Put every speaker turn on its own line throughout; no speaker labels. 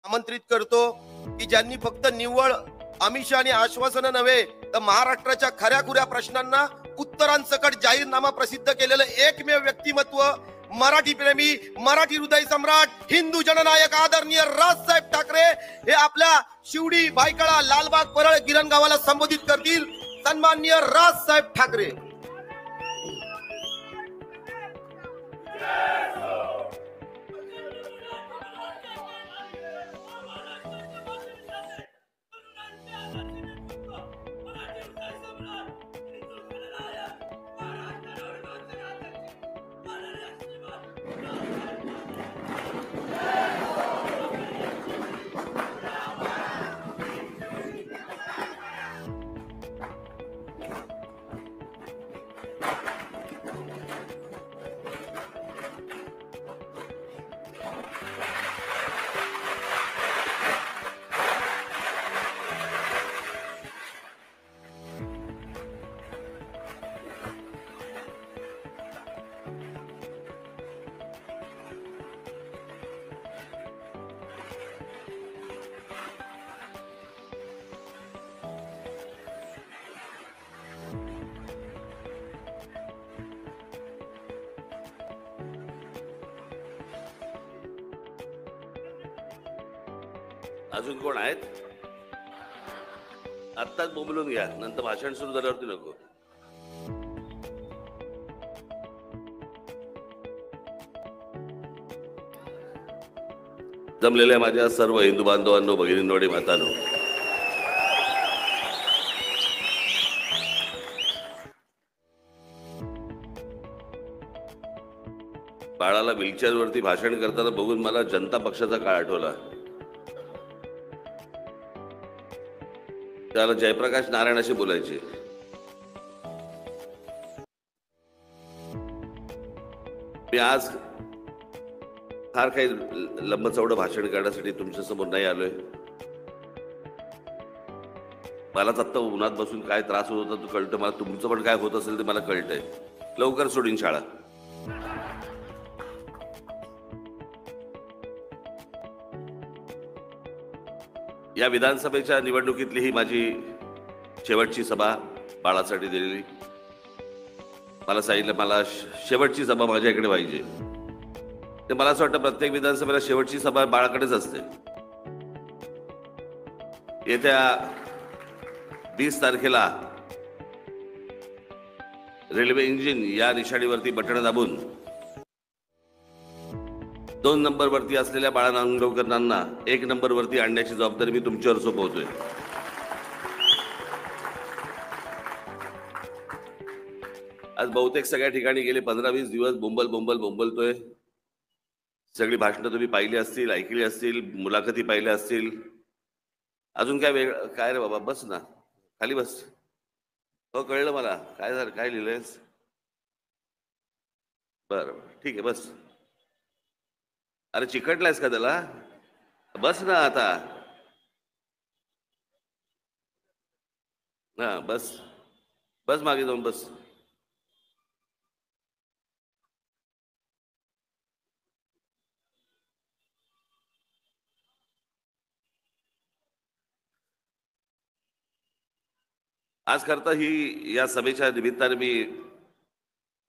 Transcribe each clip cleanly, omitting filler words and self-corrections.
आमंत्रित करतो की ज्यांनी फक्त निव्वळ आमिष आणि आश्वासनं नव्हे तर महाराष्ट्राच्या खऱ्याखुऱ्या प्रश्नांना उत्तरांसकट जाहीरनामा प्रसिद्ध केलेलं एकमेव व्यक्तिमत्व, मराठी प्रेमी, मराठी हृदय सम्राट, हिंदू जननायक आदरणीय राजसाहेब ठाकरे हे आपल्या शिवडी, भायखळा, लालबाग, परळ, गिरणगावाला संबोधित करतील. सन्माननीय राजसाहेब ठाकरे.
अजून कोण आहेत? आत्ताच बोंबलून घ्या, नंतर भाषण सुरू झाल्यावरती नको. जमलेल्या माझ्या सर्व हिंदू बांधवांनो, भगिनींनो आणि मातांनो, बाळाला व्हीलचेअरवरती भाषण करताना बघून मला जनता पक्षाचा काळ आठवला. त्याला जयप्रकाश नारायण असे बोलायचे. मी आज फार काही लंबचौडं भाषण करण्यासाठी तुमच्या समोर नाही आलोय. मलाच आत्ता उन्हात बसून काय त्रास होत होता कळतं मला. तुमचं पण काय होत असेल ते मला कळतंय. लवकर सोडीन शाळा. या विधानसभेच्या निवडणुकीतली ही माझी शेवटची सभा बाळासाठी दिलेली. मला सांगितलं मला शेवटची सभा माझ्याकडे पाहिजे. ते मला असं वाटतं प्रत्येक विधानसभेला शेवटची सभा बाळाकडेच असते. येत्या 20 तारखेला रेल्वे इंजिन या निशाणीवरती बटण दाबून 2 नंबरवरती असलेल्या बाळा नांदगावकरांना 1 नंबरवरती आणण्याची जबाबदारी मी तुमच्यावर सोपवतोय. आज बहुतेक सगळ्या ठिकाणी गेले 15-20 दिवस बोंबलतोय. सगळी भाषणं तुम्ही पाहिली असतील, ऐकली असतील, मुलाखती पाहिल्या असतील. अजून काय वेगळं? काय रे बाबा, बस ना खाली बस. हो कळलं मला. काय झालं? काय लिहिलंयस? बरं ठीक आहे बस. अरे चिकटलायस का त्याला? बस ना आता. हा बस बस, मागे जाऊन बस. आज करता ही या सभेच्या निमित्ताने मी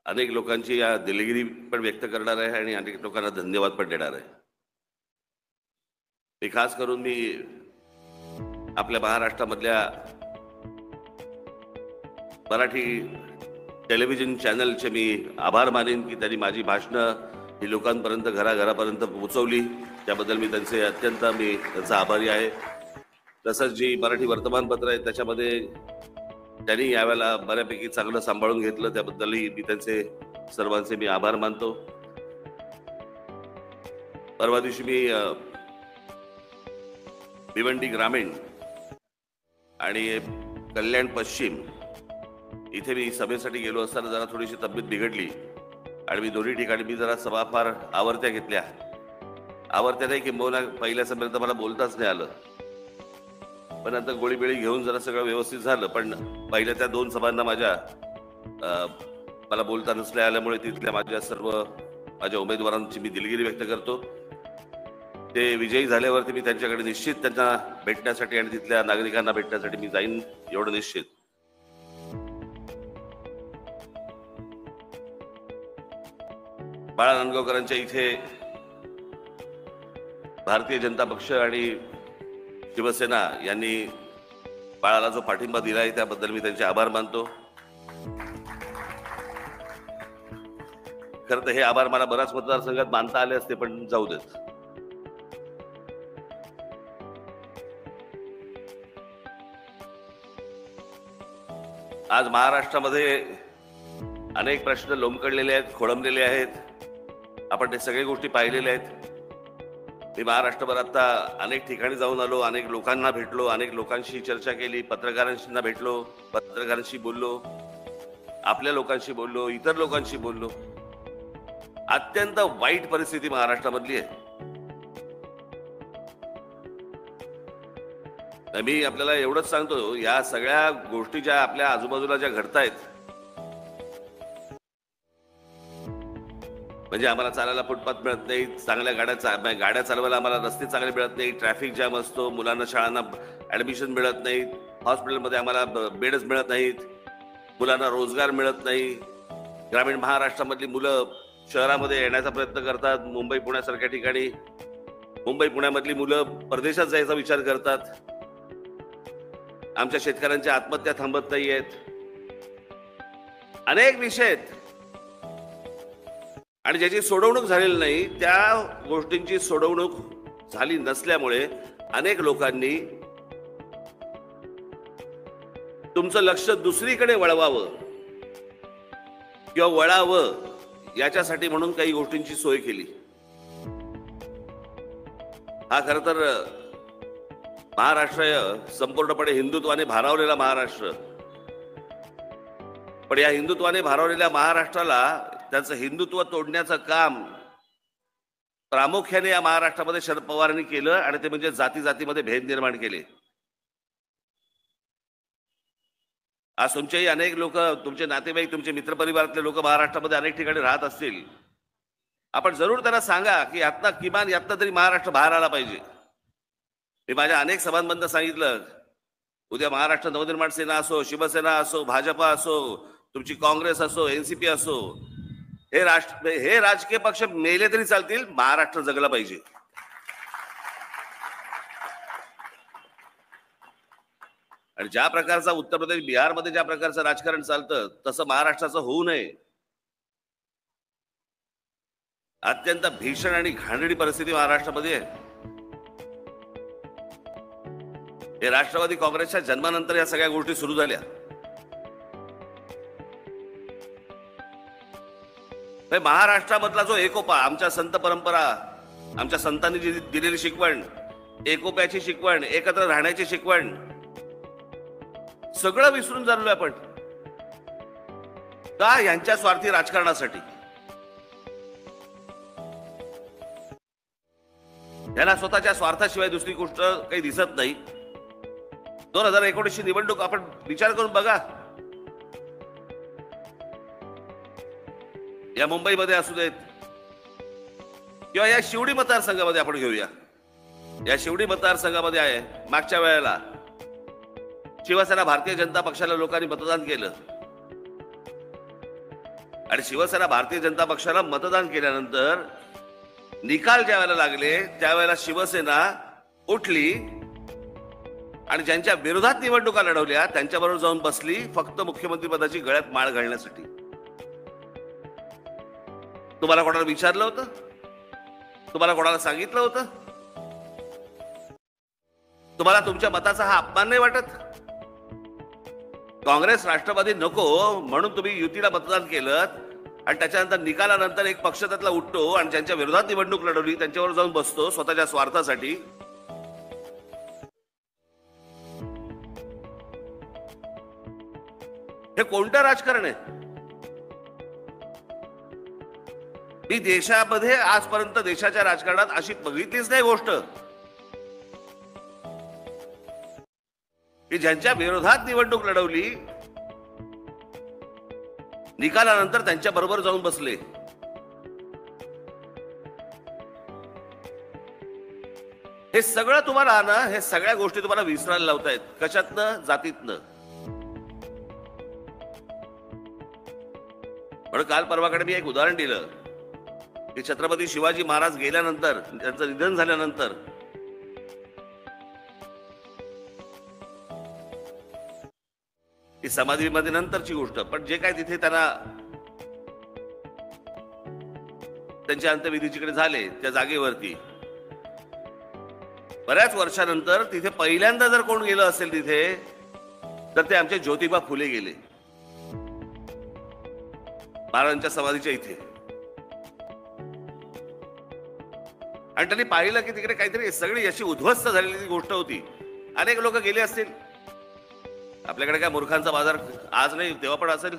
अनेक लोकांची या दिलगिरी पण व्यक्त करणार आहे आणि अनेक लोकांना धन्यवाद पण देणार आहे. मी खास करून आपल्या महाराष्ट्रामधल्या मराठी टेलिव्हिजन चॅनलचे मी आभार मानेन की त्यांनी माझी भाषणं ही लोकांपर्यंत, घराघरापर्यंत पोहोचवली. त्याबद्दल मी त्यांचा आभारी आहे. तसंच जी मराठी वर्तमानपत्र आहे त्याच्यामध्ये त्यांनी यावेळेला बऱ्यापैकी चांगलं सांभाळून घेतलं. त्याबद्दलही मी सर्वांचे मी आभार मानतो. परवा दिवशी मी भिवंडी ग्रामीण आणि कल्याण पश्चिम इथे मी सभेसाठी गेलो असताना जरा थोडीशी तब्येत बिघडली आणि मी दोन्ही ठिकाणी जरा सभा फार आवरत्या घेतल्या. आवरत्या नाही किंबहुना पहिल्या सभेत मला बोलताच नाही आलं. पण नंतर गोळीबिळी घेऊन जरा सगळं व्यवस्थित झालं. पण पहिल्या त्या 2 सभांना मला बोलता नसल्या आल्यामुळे तिथल्या माझ्या उमेदवारांची मी दिलगिरी व्यक्त करतो. ते विजयी झाल्यावरती मी त्यांच्याकडे निश्चित त्यांना भेटण्यासाठी आणि तिथल्या नागरिकांना भेटण्यासाठी मी जाईन, एवढं निश्चित. बाळा नांदगावकरांच्या इथे भारतीय जनता पक्ष आणि शिवसेना यांनी बाळाला जो पाठिंबा दिलाय त्याबद्दल मी त्यांचे आभार मानतो. खरं तर हे आभार मला बऱ्याच मतदारसंघात मानता आले असते, पण जाऊ देत. आज महाराष्ट्रामध्ये अनेक प्रश्न लोंबकळलेले आहेत, खोळंबलेले आहेत. आपण ते सगळे गोष्टी पाहिलेल्या आहेत. मी महाराष्ट्रभर आता अनेक ठिकाणी जाऊन आलो, अनेक लोकांना भेटलो, अनेक लोकांशी चर्चा केली, पत्रकारांशी भेटलो, पत्रकारांशी बोललो, आपल्या लोकांशी बोललो, इतर लोकांशी बोललो. अत्यंत वाईट परिस्थिती महाराष्ट्रामधली आहे. मी आपल्याला एवढंच सांगतो, या सगळ्या गोष्टी ज्या आपल्या आजूबाजूला ज्या घडतायत, म्हणजे आम्हाला चालायला फुटपाथ मिळत नाही, चांगल्या गाड्या चालवायला आम्हाला रस्ते चांगले मिळत नाही, ट्रॅफिक जॅम असतो, मुलांना शाळांना ऍडमिशन मिळत नाही, हॉस्पिटलमध्ये आम्हाला बेडच मिळत नाहीत, मुलांना रोजगार मिळत नाही. ग्रामीण महाराष्ट्रामधली मुलं शहरामध्ये येण्याचा प्रयत्न करतात, मुंबई पुण्यासारख्या ठिकाणी. मुंबई पुण्यामधली मुलं परदेशात जायचा विचार करतात. आमच्या शेतकऱ्यांच्या आत्महत्या थांबत नाहीयेत. अनेक विषय आहेत आणि ज्याची सोडवणूक झालेली नाही, त्या गोष्टींची सोडवणूक झाली नसल्यामुळे अनेक लोकांनी तुमचं लक्ष दुसरीकडे वळवावं किंवा वळावं याच्यासाठी म्हणून काही गोष्टींची सोय केली. हा खरं तर महाराष्ट्र संपूर्णपणे हिंदुत्वाने भारावलेला महाराष्ट्र. पण या हिंदुत्वाने भारावलेल्या महाराष्ट्राला त्यांचं हिंदुत्व तोडण्याचं काम प्रामुख्याने या महाराष्ट्रामध्ये शरद पवारांनी केलं, आणि ते म्हणजे जाती जातीमध्ये भेद निर्माण केले. आज तुमचेही अनेक लोक, तुमचे नातेवाईक, तुमचे मित्रपरिवारातले लोक महाराष्ट्रामध्ये अनेक ठिकाणी राहत असतील. आपण जरूर त्यांना सांगा की यातनं किमान यातनं तरी महाराष्ट्र बाहेर आला पाहिजे. मी माझ्या अनेक सभांमधनं सांगितलं, उद्या महाराष्ट्र नवनिर्माण सेना असो, शिवसेना असो, भाजपा असो, तुमची काँग्रेस असो, एनसीपी असो, हे राजकीय पक्ष मेले तरी चालतील, महाराष्ट्र जगला पाहिजे. आणि ज्या प्रकारचा उत्तर प्रदेश, बिहारमध्ये ज्या प्रकारचं राजकारण चालतं, तसं महाराष्ट्राचं होऊ नये. अत्यंत भीषण आणि घाणेरडी परिस्थिती महाराष्ट्रामध्ये आहे. हे राष्ट्रवादी काँग्रेसच्या जन्मानंतर या सगळ्या गोष्टी सुरू झाल्या. महाराष्ट्रामधला जो एकोपा, आमच्या संत परंपरा, आमच्या संतांनी जी दिलेली शिकवण, एकोप्याची शिकवण, एकत्र राहण्याची शिकवण, सगळं विसरून झालोय आपण. का? यांच्या स्वार्थी राजकारणासाठी. त्यांना स्वतःच्या स्वार्थाशिवाय दुसरी गोष्ट काही दिसत नाही. 2019 निवडणूक आपण विचार करून बघा. या मुंबईमध्ये असू देत किंवा या शिवडी मतदारसंघामध्ये आपण घेऊया. या शिवडी मतदारसंघामध्ये आहे, मागच्या वेळेला शिवसेना भारतीय जनता पक्षाला लोकांनी मतदान केलं, आणि शिवसेना भारतीय जनता पक्षाला मतदान केल्यानंतर निकाल ज्या वेळेला लागले त्यावेळेला शिवसेना उठली आणि ज्यांच्या विरोधात निवडणुका लढवल्या त्यांच्याबरोबर जाऊन बसली, फक्त मुख्यमंत्री पदाची गळ्यात माळ घालण्यासाठी. तुम्हाला कोणाला विचारलं होतं? तुम्हाला कोणाला सांगितलं होतं? तुम्हाला तुमच्या मताचा हा अपमान नाही वाटत? काँग्रेस राष्ट्रवादी नको म्हणून तुम्ही युतीला मतदान केलं, आणि त्याच्यानंतर निकालानंतर एक पक्ष त्यातला उठतो आणि ज्यांच्या विरोधात निवडणूक लढवली त्यांच्यावर जाऊन बसतो स्वतःच्या स्वार्थासाठी. हे कोणतं राजकारण आहे? ही देशामध्ये आजपर्यंत देशाच्या राजकारणात अशी बघितलीच नाही गोष्ट की ज्यांच्या विरोधात निवडणूक लढवली निकालानंतर त्यांच्या बरोबर जाऊन बसले. हे सगळं तुम्हाला ना, हे सगळ्या गोष्टी तुम्हाला विसरायला लावतायत. कशातनं? जातीतनं. म्हणून काल परवाकडे मी एक उदाहरण दिलं की छत्रपती शिवाजी महाराज गेल्यानंतर, त्यांचं निधन झाल्यानंतर ही समाधीमध्ये नंतरची गोष्ट, पण जे काय तिथे त्यांना त्यांच्या अंत्यविधीकडे झाले त्या जागेवरती बऱ्याच वर्षानंतर तिथे पहिल्यांदा जर कोण गेलं असेल तिथे, तर ते आमचे ज्योतिबा फुले गेले महाराजांच्या समाधीच्या इथे. आणि त्यांनी पाहिलं की तिकडे काहीतरी सगळी अशी उद्ध्वस्त झालेली गोष्ट होती. अनेक लोक गेले असतील, आपल्याकडे काय मूर्खांचा बाजार आज नाही तेव्हा पण असेल,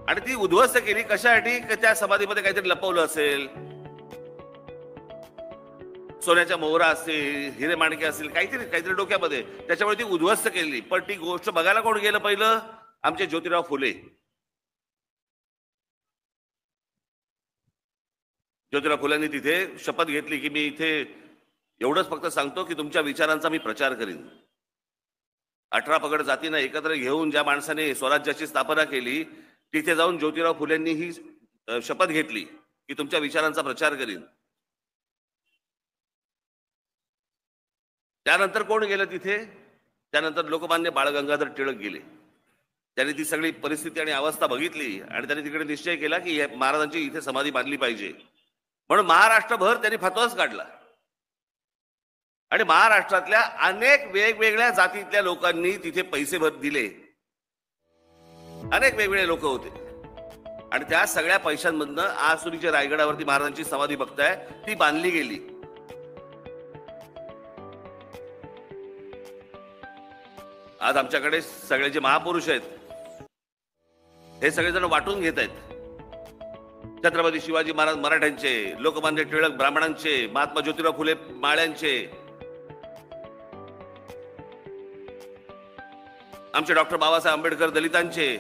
आणि ती उद्ध्वस्त केली कशासाठी? त्या समाधीमध्ये काहीतरी लपवलं असेल, सोन्याच्या मोहरा असतील, हिरे माणके असतील, काहीतरी काहीतरी डोक्यामध्ये, त्याच्यामुळे ती उद्ध्वस्त केली. पण ती गोष्ट बघायला कोण गेलं पहिलं? आमचे ज्योतिराव फुले. ज्योतिराव फुल्यांनी तिथे शपथ घेतली की मी इथे एवढंच फक्त सांगतो की तुमच्या विचारांचा मी प्रचार करीन. 18 पगड जातींना एकत्र घेऊन ज्या माणसाने स्वराज्याची स्थापना केली, तिथे जाऊन ज्योतिराव फुलेंनी ही शपथ घेतली की तुमच्या विचारांचा प्रचार करीन. त्यानंतर कोण गेलं तिथे? त्यानंतर लोकमान्य बाळ गंगाधर टिळक गेले. त्यांनी ती सगळी परिस्थिती आणि अवस्था बघितली आणि त्यांनी तिकडे निश्चय केला की महाराजांची इथे समाधी बांधली पाहिजे. म्हणून महाराष्ट्रभर त्यांनी फतवाच काढला आणि महाराष्ट्रातल्या अनेक वेगवेगळ्या जातीतल्या लोकांनी तिथे पैसे दिले. अनेक वेगवेगळे लोक होते आणि त्या सगळ्या पैशांमधनं आज तुम्ही जे रायगडावरती महाराजांची समाधी बघताय ती बांधली गेली. आज आमच्याकडे सगळे जे महापुरुष आहेत हे सगळेजण वाटून घेत आहेत. छत्रपती शिवाजी महाराज मराठ्यांचे, लोकमान्य टिळक ब्राह्मणांचे, महात्मा ज्योतिराव फुले माळ्यांचे, आमचे डॉक्टर बाबासाहेब आंबेडकर दलितांचे,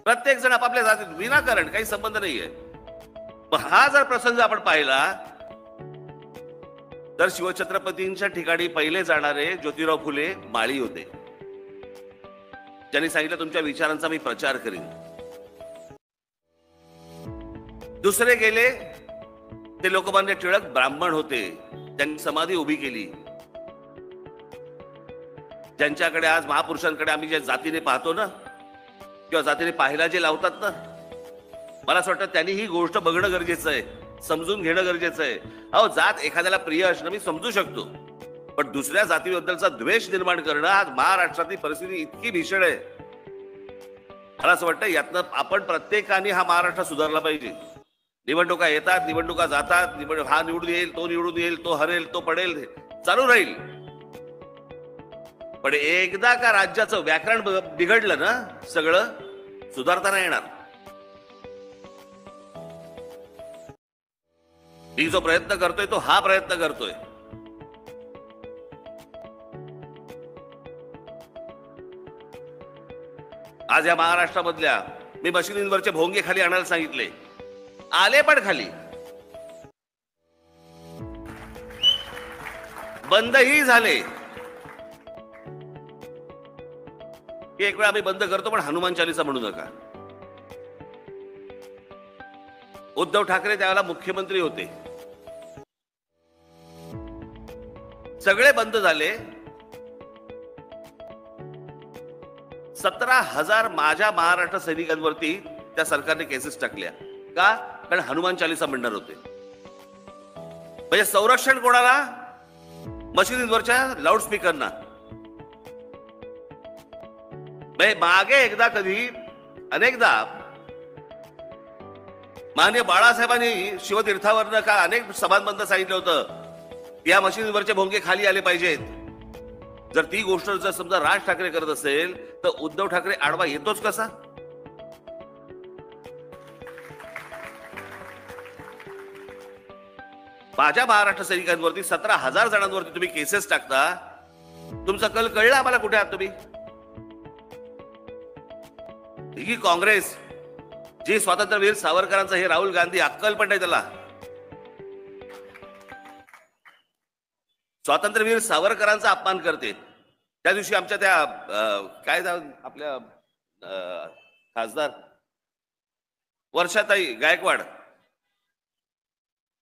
प्रत्येक जण आपापल्या जातीत विनाकारण, काही संबंध नाहीये. हा जर प्रसंग आपण पाहिला तर शिवछत्रपतींच्या ठिकाणी पहिले जाणारे ज्योतिराव फुले माळी होते. त्यांनी सांगितलं तुमच्या विचारांचा मी प्रचार करीन. दुसरे गेले ते लोकमान्य टिळक ब्राह्मण होते. त्यांनी समाधी उभी केली. ज्यांच्याकडे आज महापुरुषांकडे आम्ही ज्या जातीने पाहतो ना, किंवा जातीने पाहायला जे लावतात ना, मला असं वाटतं त्यांनी ही गोष्ट बघणं गरजेचं आहे, समजून घेणं गरजेचं आहे. अहो, जात एखाद्याला प्रिय असणं मी समजू शकतो, पण दुसऱ्या जातीबद्दलचा द्वेष निर्माण करणं, आज महाराष्ट्रातली परिस्थिती इतकी भीषण आहे. मला असं वाटतं यातनं आपण प्रत्येकाने हा महाराष्ट्र सुधारला पाहिजे. निवडणुका येतात, निवडणुका जातात, हा निवडून येईल, तो निवडून येईल, तो हरेल, तो पडेल, चालू राहील. पण एकदा का राज्याचं व्याकरण बिघडलं ना, सगळं सुधारता नाही येणार. मी जो प्रयत्न करतोय तो हा प्रयत्न करतोय. आज या महाराष्ट्रामधल्या मी मशिनींवरचे भोंगे खाली आणायला सांगितले, आले पण खाली. बंदही झाले. एक वेळा आम्ही बंद करतो, पण हनुमान चालीसा म्हणू नका. उद्धव ठाकरे त्यावेळेला मुख्यमंत्री होते. सगळे बंद झाले. 17,000 माझ्या महाराष्ट्र सैनिकांवरती त्या सरकारने केसेस टाकल्या. का? कारण हनुमान चालीसा म्हणणार होते. म्हणजे संरक्षण कोणाला? मशिदींवरच्या लाऊडस्पीकरना. मागे एकदा कधी अनेकदा माननीय बाळासाहेबांनी शिवतीर्थावरनं का अनेक सभांबद्दल सांगितलं होतं या मशिदींवरचे भोंगे खाली आले पाहिजेत. जर ती गोष्ट जर समजा राज ठाकरे करत असेल तर उद्धव ठाकरे आडवा येतोच कसा? माझ्या महाराष्ट्र सैनिकांवरती 17,000 जणांवरती तुम्ही केसेस टाकता. तुमचा कल कळला आम्हाला कुठे आहात तुम्ही? ही काँग्रेस, जी स्वातंत्र्यवीर सावरकरांचा, हे राहुल गांधी, अक्कल पण नाही त्याला. स्वातंत्र्यवीर सावरकरांचा अपमान करते. त्या दिवशी आमच्या त्या आपल्या खासदार वर्षाताई गायकवाड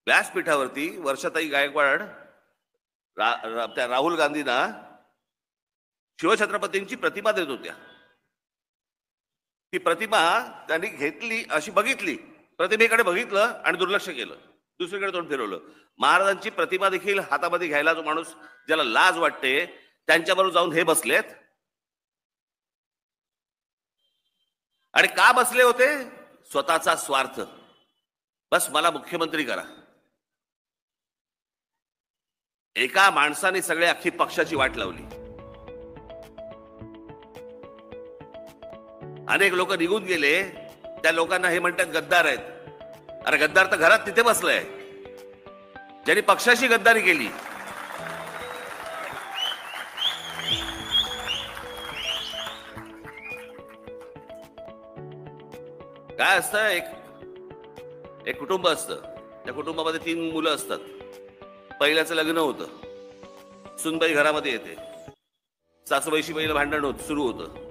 व्यासपीठावरती वर्षाताई गायकवाड त्या राहुल गांधींना शिवछत्रपतींची प्रतिमा देत होत्या. ती प्रतिमा त्यांनी घेतली, अशी बघितली, प्रतिमेकडे बघितलं आणि दुर्लक्ष केलं, दुसरीकडे तोंड फिरवलं. महाराजांची प्रतिमा देखील हातामध्ये घ्यायला जो माणूस ज्याला लाज वाटते त्यांच्याबरोबर जाऊन हे बसलेत. आणि का बसले होते? स्वतःचा स्वार्थ. बस मला मुख्यमंत्री करा. एका माणसाने सगळे अख्खी पक्षाची वाट लावली. अनेक लोक निघून गेले. त्या लोकांना हे म्हणतात गद्दार आहेत. अरे गद्दार तर घरात तिथे बसलाय ज्यांनी पक्षाशी गद्दारी केली. काय असतं, एक कुटुंब असतं. त्या कुटुंबामध्ये 3 मुलं असतात. पहिल्याचं लग्न होतं. सुनबाई घरामध्ये येते. सासूबाईशी पहिलं भांडण सुरू होतं.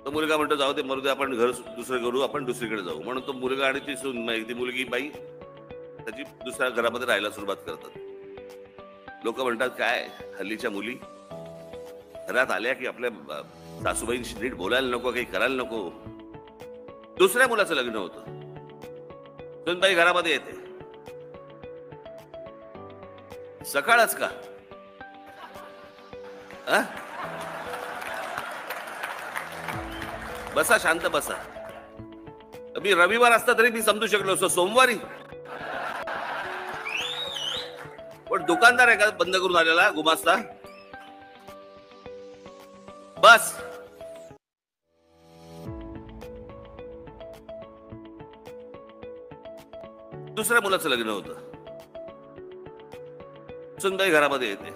तो मुलगा म्हणतो जाऊ दे मरू दे, आपण घर दुसरं करू, आपण दुसरीकडे जाऊ. म्हणून तो मुलगा आणि ती सून, ती मुलगी बाई त्याची दुसऱ्या घरामध्ये राहायला सुरुवात करतात. लोक म्हणतात काय हल्लीच्या मुली घरात आल्या की आपल्या सासूबाईंशी नीट बोलायला नको, काही करायला नको. दुसऱ्या मुलाचं लग्न होतं. सुनबाई घरामध्ये येते. सकाळच का बसा, शांत बसा. मी रविवार असता तरी मी समजू शकलो असतो, सोमवारी पण दुकानदार आहे का बंद करून आलेला गुमास्ता? बस. दुसऱ्या मुलाचं लग्न होतं. सुनबाई घरामध्ये येते.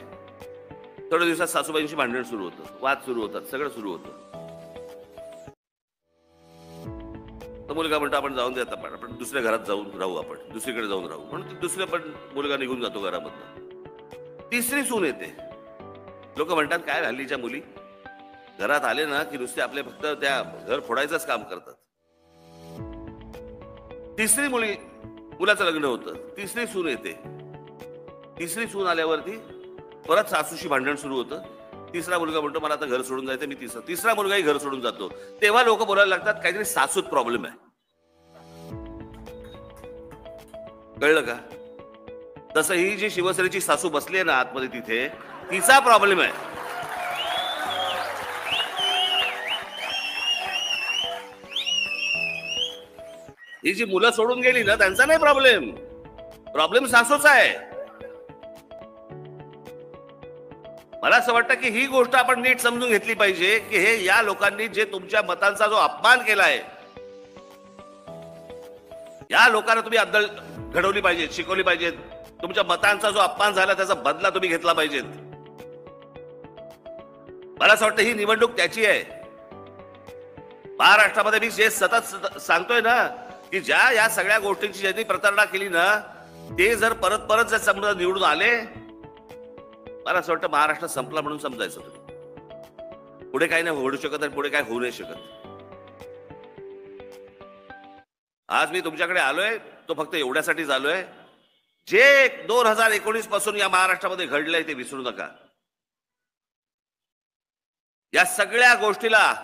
थोड्या दिवसात सासूबाईंशी भांडण सुरू होतं, वाद सुरू होतात, सगळं सुरू होतं. तो मुलगा म्हणतो आपण जाऊन दे आता, आपण दुसऱ्या घरात जाऊन राहू, आपण दुसरीकडे जाऊन राहू. म्हणून दुसऱ्या पण मुलगा निघून जातो घरामधनं. तिसरी सून येते. लोक म्हणतात काय हल्लीच्या मुली घरात आले ना की नुसते आपले फक्त त्या घर फोडायचंच काम करतात. तिसरी मुलाचं लग्न होतं. तिसरी सून येते. तिसरी सून आल्यावरती परत सासूशी भांडण सुरू होतं. तिसरा मुलगा म्हणतो मला आता घर सोडून जायचं. मी तिसरा मुलगाही घर सोडून जातो. तेव्हा लोक बोलायला लागतात काहीतरी सासूत प्रॉब्लेम आहे. कळलं का? तसं ही जी शिवसेनेची सासू बसली आहे ना आतमध्ये, तिथे तिचा प्रॉब्लेम आहे. ही जी मुलं सोडून गेली ना त्यांचा नाही प्रॉब्लेम, प्रॉब्लेम सासूचा आहे. मला असं वाटतं की ही गोष्ट आपण नीट समजून घेतली पाहिजे की हे या लोकांनी जे तुमच्या मतांचा जो अपमान केलाय, या लोकांना तुम्ही अद्दल घडवली पाहिजे, शिकवली पाहिजे. तुमच्या मतांचा जो अपमान झाला त्याचा बदला तुम्ही घेतला पाहिजेत. मला असं वाटतं ही निवडणूक त्याची आहे. महाराष्ट्रामध्ये मी जे सतत सांगतोय ना की ज्या या सगळ्या गोष्टींची ज्यांनी प्रतारणा केली ना ते जर परत परत जर समजा निवडून आले, मला असं वाटतं महाराष्ट्र संपला म्हणून समजायचं. तुम्ही पुढे काही नाही घडू शकत आणि पुढे काय होऊ नाही शकत. आज मी तुमच्याकडे आलोय तो फक्त एवढ्यासाठीच आलोय, जे 2019 पासून या महाराष्ट्रामध्ये घडलंय ते विसरू नका. या सगळ्या गोष्टीला,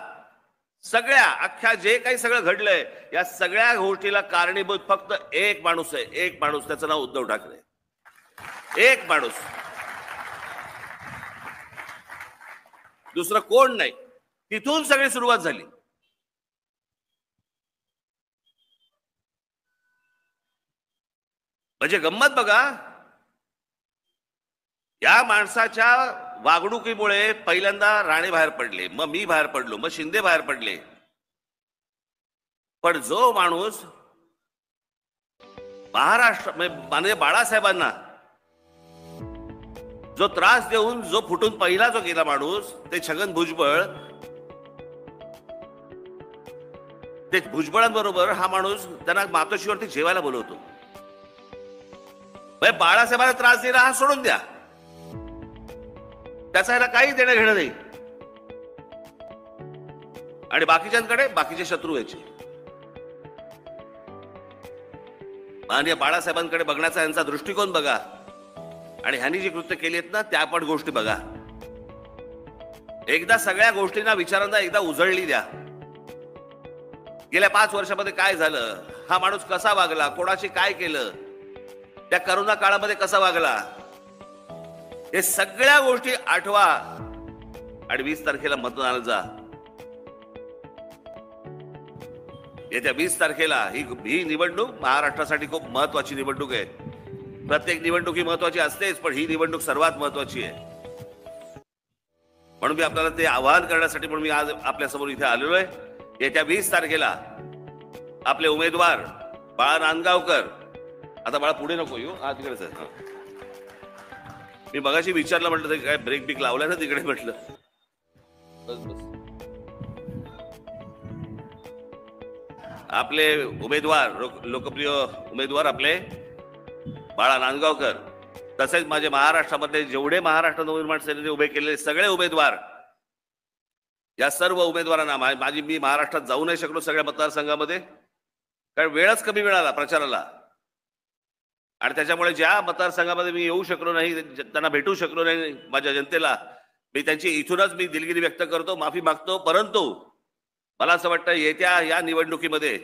सगळ्या अख्ख्या जे काही सगळं घडलंय या सगळ्या गोष्टीला कारणीभूत फक्त एक माणूस आहे. एक माणूस, त्याचं नाव उद्धव ठाकरे. एक माणूस, दुसरं कोण नाही. तिथून सगळी सुरुवात झाली. म्हणजे गंमत बघा, या माणसाच्या वागणुकीमुळे पहिल्यांदा राणे बाहेर पडले, मग मी बाहेर पडलो, मग शिंदे बाहेर पडले. पण जो माणूस महाराष्ट्र माननीय बाळासाहेबांना जो त्रास देऊन जो फुटून पहिला जो गेला माणूस, ते छगन भुजबळ. ते भुजबळांबरोबर हा माणूस त्यांना मातोश्रीवरती जेवायला बोलवतो. बाळासाहेबांना त्रास देणं हा सोडून द्या, त्याचा ह्याला काही देणं घेणं नाही. आणि बाकीच्यांकडे बाकीचे शत्रू व्हायचे. माननीय बाळासाहेबांकडे बघण्याचा यांचा दृष्टिकोन बघा आणि ह्यांनी जी कृत्य केली आहेत ना त्या पण गोष्टी बघा. एकदा सगळ्या गोष्टींना विचारांना एकदा उजळली द्या. गेल्या 5 वर्षामध्ये काय झालं, हा माणूस कसा वागला, कोणाशी काय केलं, त्या करोना काळामध्ये कसा वागला, हे सगळ्या गोष्टी आठवा आणि 20 तारखेला मतदानाला जा. येत्या 20 तारखेला ही निवडणूक महाराष्ट्रासाठी खूप महत्वाची निवडणूक आहे. प्रत्येक निवडणूक ही महत्वाची असतेच, पण ही निवडणूक सर्वात महत्वाची आहे. म्हणून मी आपल्याला ते आवाहन करण्यासाठी म्हणून मी आज आपल्या समोर इथे आलेलो आहे. येत्या 20 तारखेला आपले उमेदवार बाळा नांदगावकर, आता बाळा पुढे नको येऊ, हा तिकडेच आहे. मी मगाशी विचारलं, म्हटलं काय ब्रेक बिक लावलाय ना तिकडे, म्हटलं बस बस. आपले उमेदवार, लोकप्रिय उमेदवार आपले बाळा नांदगावकर, तसेच माझे महाराष्ट्रामध्ये जेवढे महाराष्ट्र नवनिर्माण सेनेने उभे केलेले सगळे उमेदवार, या सर्व उमेदवारांना मी महाराष्ट्रात जाऊ नाही शकलो सगळ्या मतदारसंघामध्ये, कारण वेळच कमी मिळाला प्रचाराला. आणि त्याच्यामुळे ज्या मतदारसंघामध्ये मी येऊ शकलो नाही, त्यांना भेटू शकलो नाही माझ्या जनतेला, मी त्यांची इथूनच मी दिलगिरी व्यक्त करतो, माफी मागतो. परंतु मला असं वाटतं येत्या या निवडणुकीमध्ये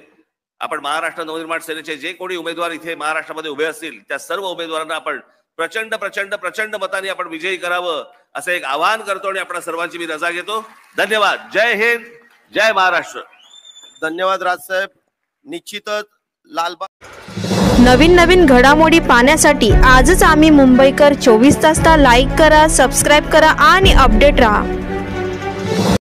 आपण महाराष्ट्र नवनिर्माण सेनेचे जे कोणी उमेदवार इथे महाराष्ट्रामध्ये उभे असतील त्या सर्व उमेदवारांना आपण प्रचंड प्रचंड प्रचंड मतांनी आपण विजयी करावं असं एक आवाहन करतो आणि आपल्या सर्वांची मी रजा घेतो. धन्यवाद. जय हिंद, जय महाराष्ट्र.
धन्यवाद राजसाहेब. निश्चितच लालबाग
नवीन घडामोडी पाहण्यासाठी आजच आम्ही मुंबईकर 24 तासला लाईक करा, सबस्क्राईब करा आणि अपडेट रहा.